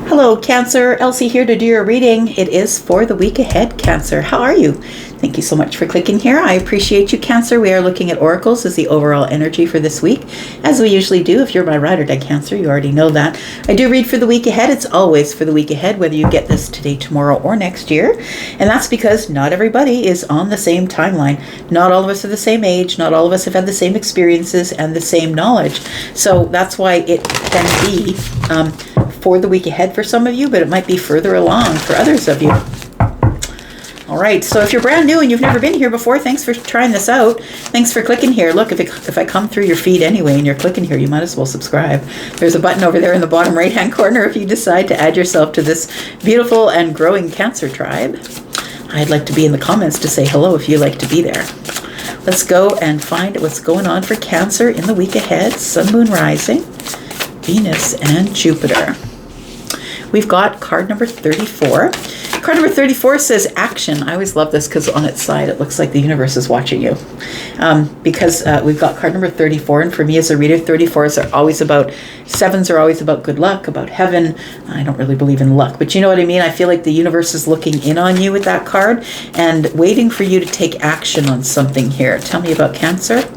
Hello, Cancer. Elsie here to do your reading. It is for the week ahead, Cancer. How are you? Thank you so much for clicking here. I appreciate you, Cancer. We are looking at oracles as the overall energy for this week, as we usually do. If you're my ride or die Cancer, you already know that. I do read for the week ahead. It's always for the week ahead, whether you get this today, tomorrow, or next year. And that's because not everybody is on the same timeline. Not all of us are the same age. Not all of us have had the same experiences and the same knowledge. So that's why it can be for the week ahead for some of you, but it might be further along for others of you. All right, so if you're brand new and you've never been here before, thanks for trying this out. Thanks for clicking here. Look, if I come through your feed anyway and you're clicking here, you might as well subscribe. There's a button over there in the bottom right-hand corner if you decide to add yourself to this beautiful and growing Cancer tribe. I'd like to be in the comments to say hello if you like to be there. Let's go and find what's going on for Cancer in the week ahead. Sun, Moon, Rising, Venus, and Jupiter. We've got card number 34. Card number 34 says action. I always love this because on its side it looks like the universe is watching you. Because we've got card number 34, and for me as a reader, 34s are always about, 7s are always about good luck, about heaven. I don't really believe in luck, but you know what I mean? I feel like the universe is looking in on you with that card and waiting for you to take action on something here. Tell me about Cancer.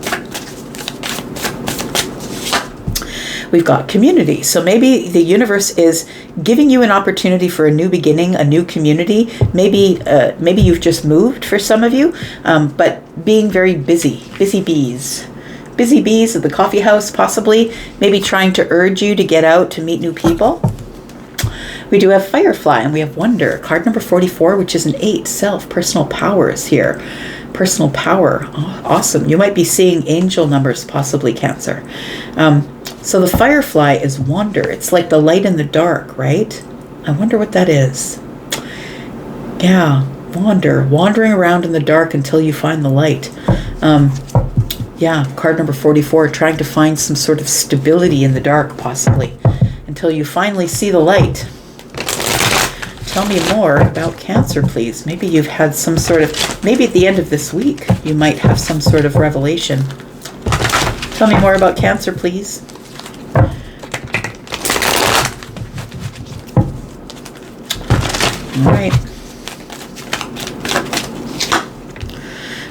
We've got community. So maybe the universe is giving you an opportunity for a new beginning, a new community. Maybe you've just moved for some of you, but being very busy bees. Busy bees at the coffee house, possibly. Maybe trying to urge you to get out to meet new people. We do have Firefly, and we have Wonder. Card number 44, which is an 8, self, personal powers here. Personal power, awesome. You might be seeing angel numbers, possibly, Cancer. So the Firefly is Wander. It's like the light in the dark, right? I wonder what that is. Yeah, wandering around in the dark until you find the light. Yeah, card number 44, trying to find some sort of stability in the dark, possibly, until you finally see the light. Tell me more about Cancer, please. Maybe you've had some sort of, maybe at the end of this week, you might have some sort of revelation. Tell me more about Cancer, please. All right.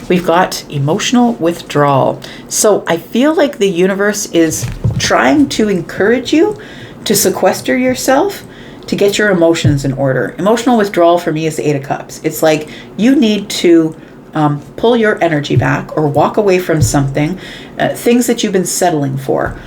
We've got emotional withdrawal. So I feel like the universe is trying to encourage you to sequester yourself, to get your emotions in order. Emotional withdrawal for me is the 8 of Cups. It's like you need to pull your energy back or walk away from something, things that you've been settling for.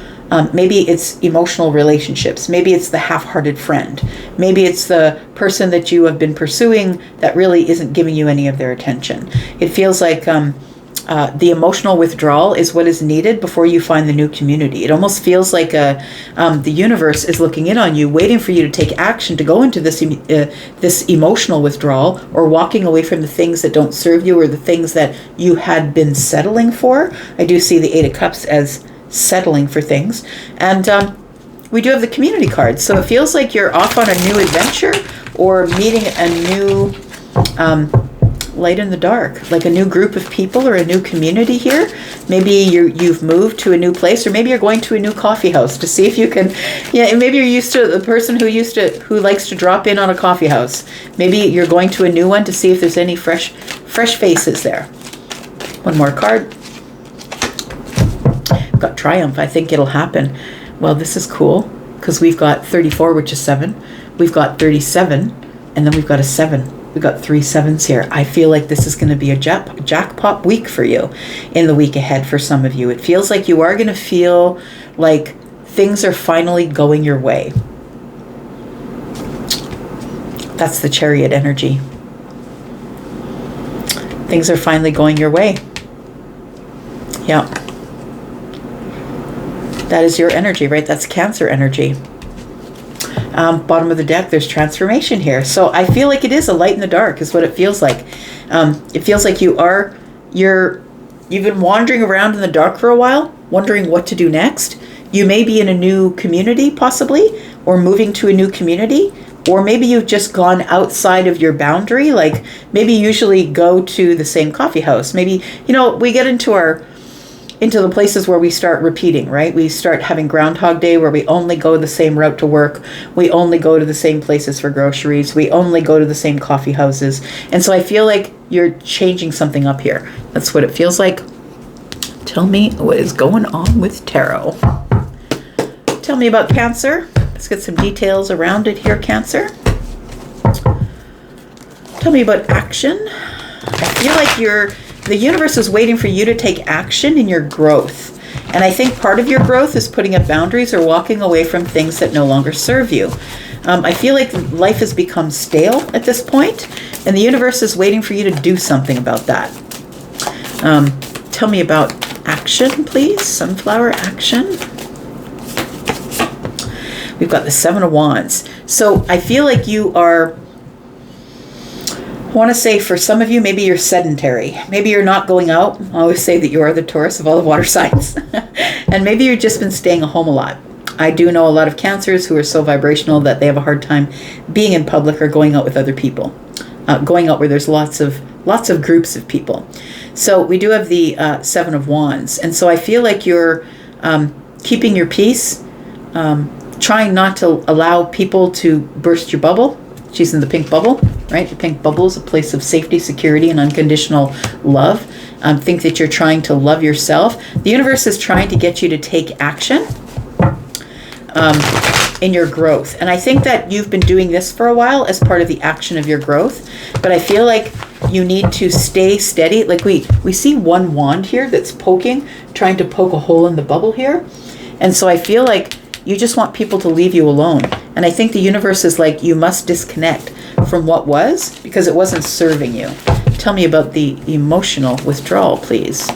Maybe it's emotional relationships. Maybe it's the half-hearted friend. Maybe it's the person that you have been pursuing that really isn't giving you any of their attention. It feels like the emotional withdrawal is what is needed before you find the new community. It almost feels like the universe is looking in on you, waiting for you to take action to go into this emotional withdrawal, or walking away from the things that don't serve you or the things that you had been settling for. I do see the 8 of Cups as settling for things. And we do have the community card. So it feels like you're off on a new adventure or meeting a new light in the dark, like a new group of people or a new community here. Maybe you've moved to a new place, or maybe you're going to a new coffee house to see if you can, maybe you're used to the person who likes to drop in on a coffee house. Maybe you're going to a new one to see if there's any fresh faces there. One more card. We've got Triumph. I think it'll happen. Well, this is cool because we've got 34, which is 7. We've got 37, and then we've got a 7. We've got 3 7s here. I feel like this is going to be a jackpot week for you in the week ahead for some of you. It feels like you are going to feel like things are finally going your way. That's the Chariot energy. Things are finally going your way. Yeah. That is your energy, right? That's Cancer energy. Bottom of the deck, there's transformation here. So I feel like it is a light in the dark is what it feels like. It feels like you've been wandering around in the dark for a while, wondering what to do next. You may be in a new community possibly, or moving to a new community, or maybe you've just gone outside of your boundary. Like maybe you usually go to the same coffee house. Maybe, we get into into the places where we start repeating, right? We start having Groundhog Day, where we only go the same route to work. We only go to the same places for groceries. We only go to the same coffee houses. And so I feel like you're changing something up here. That's what it feels like. Tell me what is going on with tarot. Tell me about Cancer. Let's get some details around it here, Cancer. Tell me about action. I feel like the universe is waiting for you to take action in your growth. And I think part of your growth is putting up boundaries or walking away from things that no longer serve you. I feel like life has become stale at this point, and the universe is waiting for you to do something about that. Tell me about action, please. Sunflower action. We've got the Seven of Wands. So I feel like you are, I want to say for some of you, maybe you're sedentary. Maybe you're not going out. I always say that you are the Taurus of all the water signs. And maybe you've just been staying home a lot. I do know a lot of Cancers who are so vibrational that they have a hard time being in public or going out with other people. Going out where there's lots of groups of people. So we do have the Seven of Wands. And so I feel like you're keeping your peace, trying not to allow people to burst your bubble. She's in the pink bubble, right? The pink bubble is a place of safety, security, and unconditional love. Think that you're trying to love yourself. The universe is trying to get you to take action in your growth. And I think that you've been doing this for a while as part of the action of your growth. But I feel like you need to stay steady. Like we see one wand here that's poking, trying to poke a hole in the bubble here. And so I feel like you just want people to leave you alone. And I think the universe is like, you must disconnect from what was because it wasn't serving you. Tell me about the emotional withdrawal, please.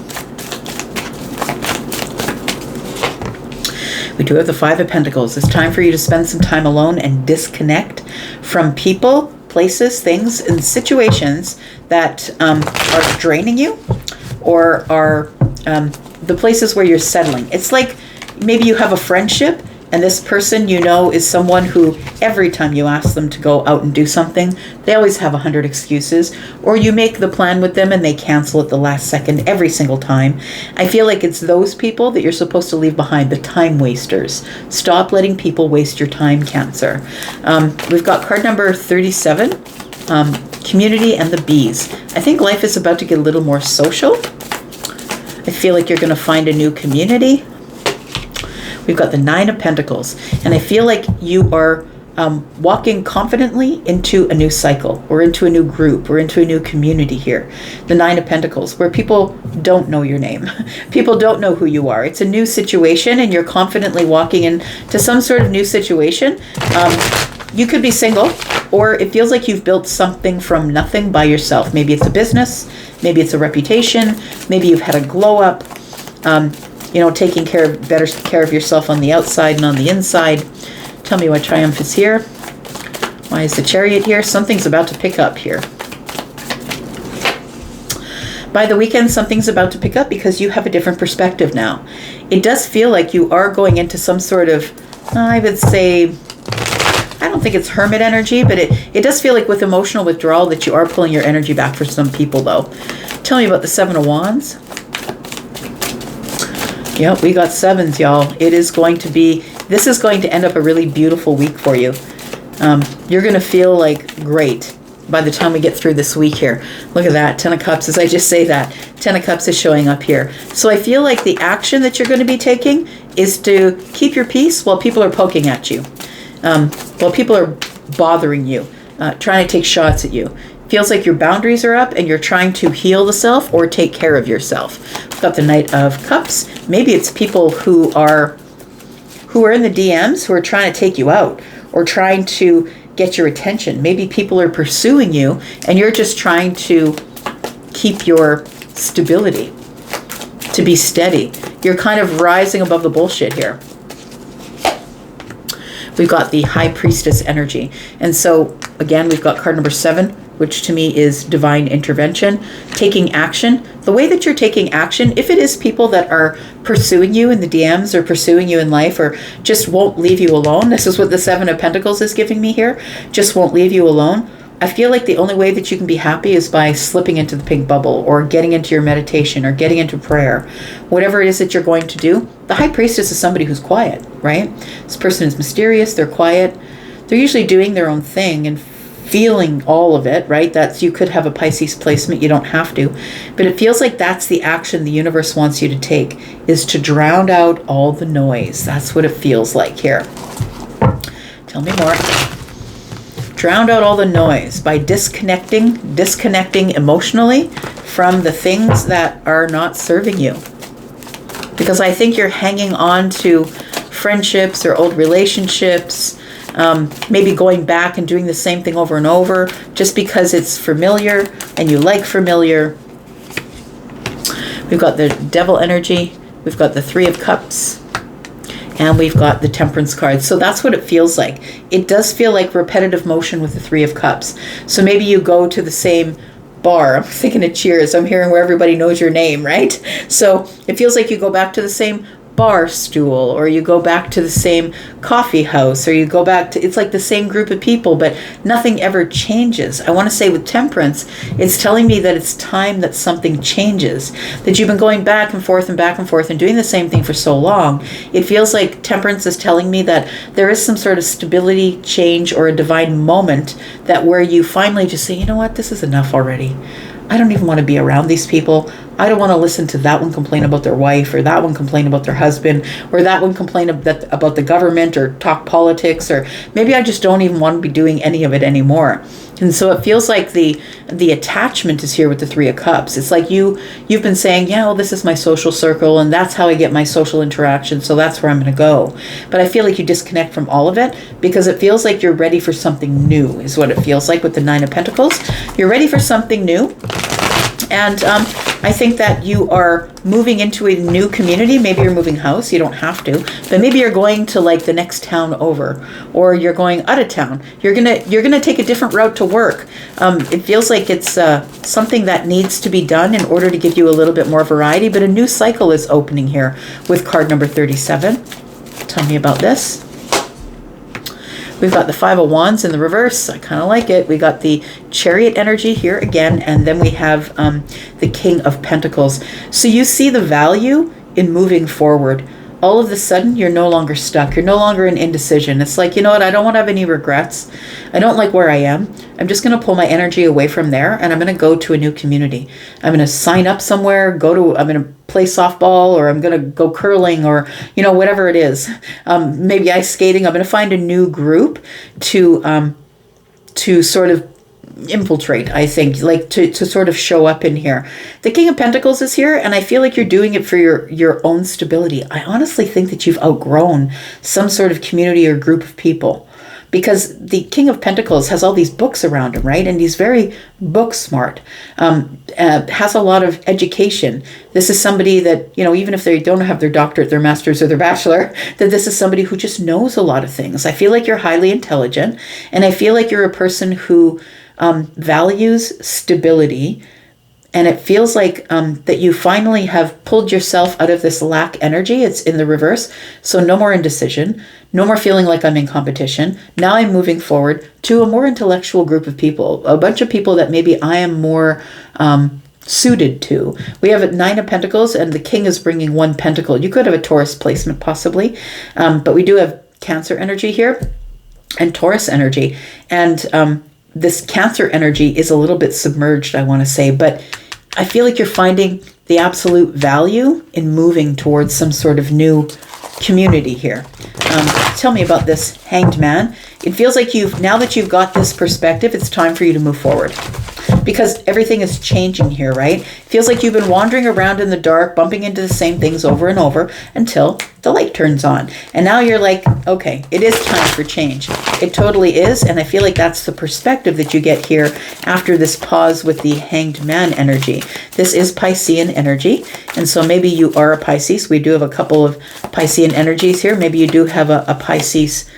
We do have the Five of Pentacles. It's time for you to spend some time alone and disconnect from people, places, things, and situations that are draining you or are the places where you're settling. It's like maybe you have a friendship and this person you know is someone who every time you ask them to go out and do something, they always have 100 excuses, or you make the plan with them and they cancel at the last second every single time. I feel like it's those people that you're supposed to leave behind, the time wasters. Stop letting people waste your time, Cancer. We've got card number 37, community and the bees. I think life is about to get a little more social. I feel like you're going to find a new community. We've got the Nine of Pentacles, and I feel like you are walking confidently into a new cycle or into a new group or into a new community here. The Nine of Pentacles, where people don't know your name. People don't know who you are. It's a new situation and you're confidently walking into some sort of new situation. You could be single, or it feels like you've built something from nothing by yourself. Maybe it's a business, maybe it's a reputation, maybe you've had a glow up. Taking better care of yourself on the outside and on the inside. Tell me what triumph is here. Why is the Chariot here? Something's about to pick up here. By the weekend, something's about to pick up because you have a different perspective now. It does feel like you are going into some sort of, I would say, I don't think it's hermit energy, but it does feel like with emotional withdrawal that you are pulling your energy back for some people, though. Tell me about the Seven of Wands. Yep, we got sevens, y'all. This is going to end up a really beautiful week for you. You're going to feel like great by the time we get through this week here. Look at that, 10 of Cups, as I just say that. 10 of Cups is showing up here. So I feel like the action that you're going to be taking is to keep your peace while people are poking at you. While people are bothering you, trying to take shots at you. Feels like your boundaries are up and you're trying to heal the self or take care of yourself. We've got the Knight of Cups. Maybe it's people who are in the DMs who are trying to take you out or trying to get your attention. Maybe people are pursuing you and you're just trying to keep your stability, to be steady. You're kind of rising above the bullshit here. We've got the High Priestess energy. And so, again, we've got card number 7, which to me is divine intervention, taking action. The way that you're taking action, if it is people that are pursuing you in the DMs or pursuing you in life or just won't leave you alone, this is what the Seven of Pentacles is giving me here, just won't leave you alone. I feel like the only way that you can be happy is by slipping into the pink bubble or getting into your meditation or getting into prayer. Whatever it is that you're going to do. The high priestess is somebody who's quiet, right? This person is mysterious. They're quiet. They're usually doing their own thing and feeling all of it, right? That's, you could have a Pisces placement. You don't have to. But it feels like that's the action the universe wants you to take, is to drown out all the noise. That's what it feels like here. Tell me more. Drown out all the noise by disconnecting emotionally from the things that are not serving you. Because I think you're hanging on to friendships or old relationships, maybe going back and doing the same thing over and over just because it's familiar and you like familiar. We've got the devil energy. We've got the 3 of Cups. And we've got the Temperance card. So that's what it feels like. It does feel like repetitive motion with the 3 of Cups. So maybe you go to the same bar. I'm thinking of Cheers. I'm hearing where everybody knows your name, right? So it feels like you go back to the same bar stool, or you go back to the same coffee house, or you go back to, it's like the same group of people, but nothing ever changes. I want to say with Temperance, it's telling me that it's time that something changes, that you've been going back and forth and doing the same thing for so long. It feels like Temperance is telling me that there is some sort of stability, change, or a divine moment that where you finally just say, you know what, this is enough already. I don't even want to be around these people. I don't want to listen to that one complain about their wife, or that one complain about their husband, or that one complain about the government, or talk politics, or maybe I just don't even want to be doing any of it anymore. And so it feels like the attachment is here with the 3 of Cups. It's like you've been saying, yeah, well, this is my social circle, and that's how I get my social interaction, so that's where I'm going to go. But I feel like you disconnect from all of it because it feels like you're ready for something new, is what it feels like with the 9 of Pentacles. You're ready for something new. And I think that you are moving into a new community. Maybe you're moving house. You don't have to. But maybe you're going to like the next town over, or you're going out of town. You're gonna take a different route to work. It feels like it's something that needs to be done in order to give you a little bit more variety. But a new cycle is opening here with card number 37. Tell me about this. We've got the 5 of Wands in the reverse. I kind of like it. We got the Chariot energy here again, and then we have the King of Pentacles. So you see the value in moving forward. All of a sudden, you're no longer stuck. You're no longer in indecision. It's like, you know what? I don't want to have any regrets. I don't like where I am. I'm just going to pull my energy away from there, and I'm going to go to a new community. I'm going to sign up somewhere, I'm going to play softball, or I'm going to go curling, or, you know, whatever it is. Maybe ice skating. I'm going to find a new group to sort of infiltrate, I think, like to sort of show up in here. The King of Pentacles is here, and I feel like you're doing it for your own stability. I honestly think that you've outgrown some sort of community or group of people, because the King of Pentacles has all these books around him, right? And he's very book smart, has a lot of education. This is somebody that, you know, even if they don't have their doctorate, their master's, or their bachelor, that this is somebody who just knows a lot of things. I feel like you're highly intelligent, and I feel like you're a person who values stability, and it feels like that you finally have pulled yourself out of this lack energy. It's in the reverse. So no more indecision, no more feeling like I'm in competition. Now I'm moving forward to a more intellectual group of people, a bunch of people that maybe I am more suited to. We have a 9 of Pentacles, and the King is bringing 1 pentacle. You could have a Taurus placement possibly, but we do have Cancer energy here and Taurus energy. And this Cancer energy is a little bit submerged, I want to say, but I feel like you're finding the absolute value in moving towards some sort of new community here. Tell me about this Hanged Man. It feels like now that you've got this perspective, it's time for you to move forward, because everything is changing here, right? It feels like you've been wandering around in the dark, bumping into the same things over and over until the light turns on. And now you're like, okay, it is time for change. It totally is. And I feel like that's the perspective that you get here after this pause with the Hanged Man energy. This is Piscean energy. And so maybe you are a Pisces. We do have a couple of Piscean energies here. Maybe you do have a Pisces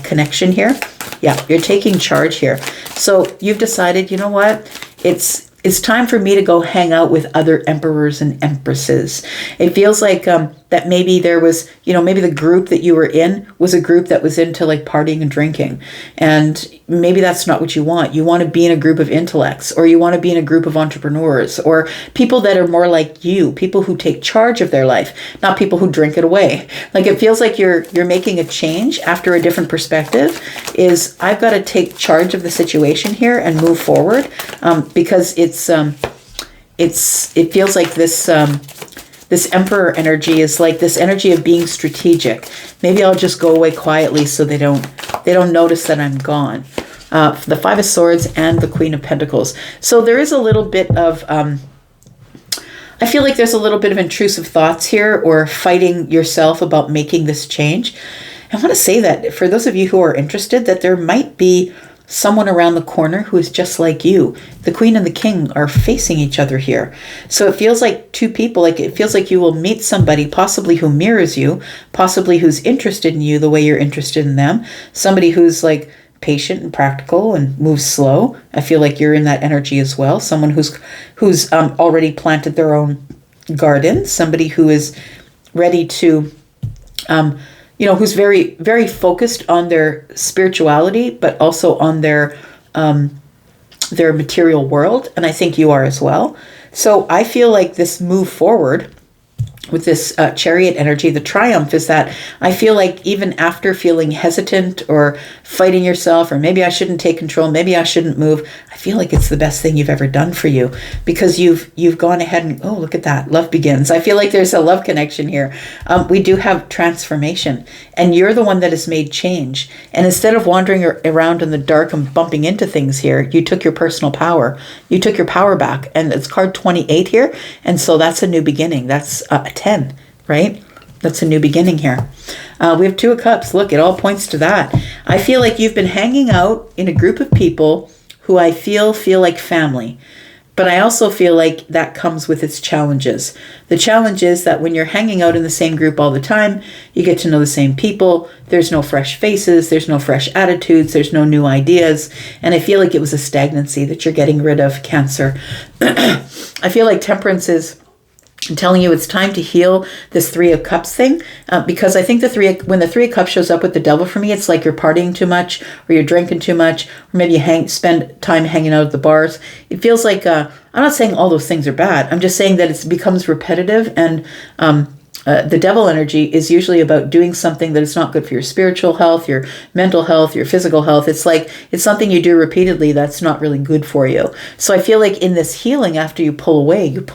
connection here. Yeah, you're taking charge here. So you've decided, you know what? It's it's time for me to go hang out with other emperors and empresses. It feels like that maybe there was, maybe the group that you were in was a group that was into like partying and drinking. And maybe that's not what you want. You want to be in a group of intellects, or you want to be in a group of entrepreneurs, or people that are more like you, people who take charge of their life, not people who drink it away. Like it feels like you're making a change after a different perspective. Is I've got to take charge of the situation here and move forward, because it feels like this emperor energy is like this energy of being strategic. Maybe I'll just go away quietly so they don't notice that I'm gone. The Five of Swords and the Queen of Pentacles. So there is a little bit of I feel like there's a little bit of intrusive thoughts here, or fighting yourself about making this change. I want to say that for those of you who are interested, that there might be someone around the corner who is just like you. The Queen and the King are facing each other here. So it feels like two people, like it feels like you will meet somebody possibly who mirrors you, possibly who's interested in you the way you're interested in them, somebody who's like patient and practical and moves slow. I feel like you're in that energy as well. Someone who's already planted their own garden, somebody who is ready to who's very, very focused on their spirituality, but also on their material world. And I think you are as well. So I feel like this move forward with this chariot energy, the triumph is that I feel like even after feeling hesitant or fighting yourself, or maybe I shouldn't take control, maybe I shouldn't move, I feel like it's the best thing you've ever done for you, because you've gone ahead and, oh, look at that, love begins. I feel like there's a love connection here. We do have transformation, and you're the one that has made change. And instead of wandering around in the dark and bumping into things here, you took your personal power. You took your power back, and it's card 28 here. And so that's a new beginning. That's a 10, right? That's a new beginning here. We have Two of Cups. Look, it all points to that. I feel like you've been hanging out in a group of people who I feel like family. But I also feel like that comes with its challenges. The challenge is that when you're hanging out in the same group all the time, you get to know the same people. There's no fresh faces. There's no fresh attitudes. There's no new ideas. And I feel like it was a stagnancy that you're getting rid of, Cancer. I feel like Temperance is telling you it's time to heal this Three of Cups thing, because I think when the Three of Cups shows up with the Devil, for me, it's like you're partying too much, or you're drinking too much, or maybe you spend time hanging out at the bars. It feels like I'm not saying all those things are bad. I'm just saying that it becomes repetitive, and the Devil energy is usually about doing something that is not good for your spiritual health, your mental health, your physical health. It's like it's something you do repeatedly that's not really good for you. So I feel like in this healing, after you pull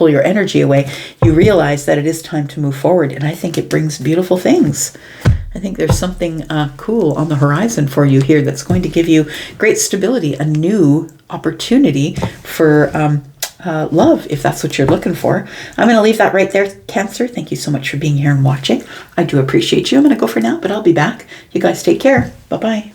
your energy away, you realize that it is time to move forward. And I think it brings beautiful things. I think there's something cool on the horizon for you here that's going to give you great stability, a new opportunity for love, if that's what you're looking for. I'm going to leave that right there, Cancer. Thank you so much for being here and watching. I do appreciate you. I'm going to go for now, but I'll be back. You guys take care. Bye-bye.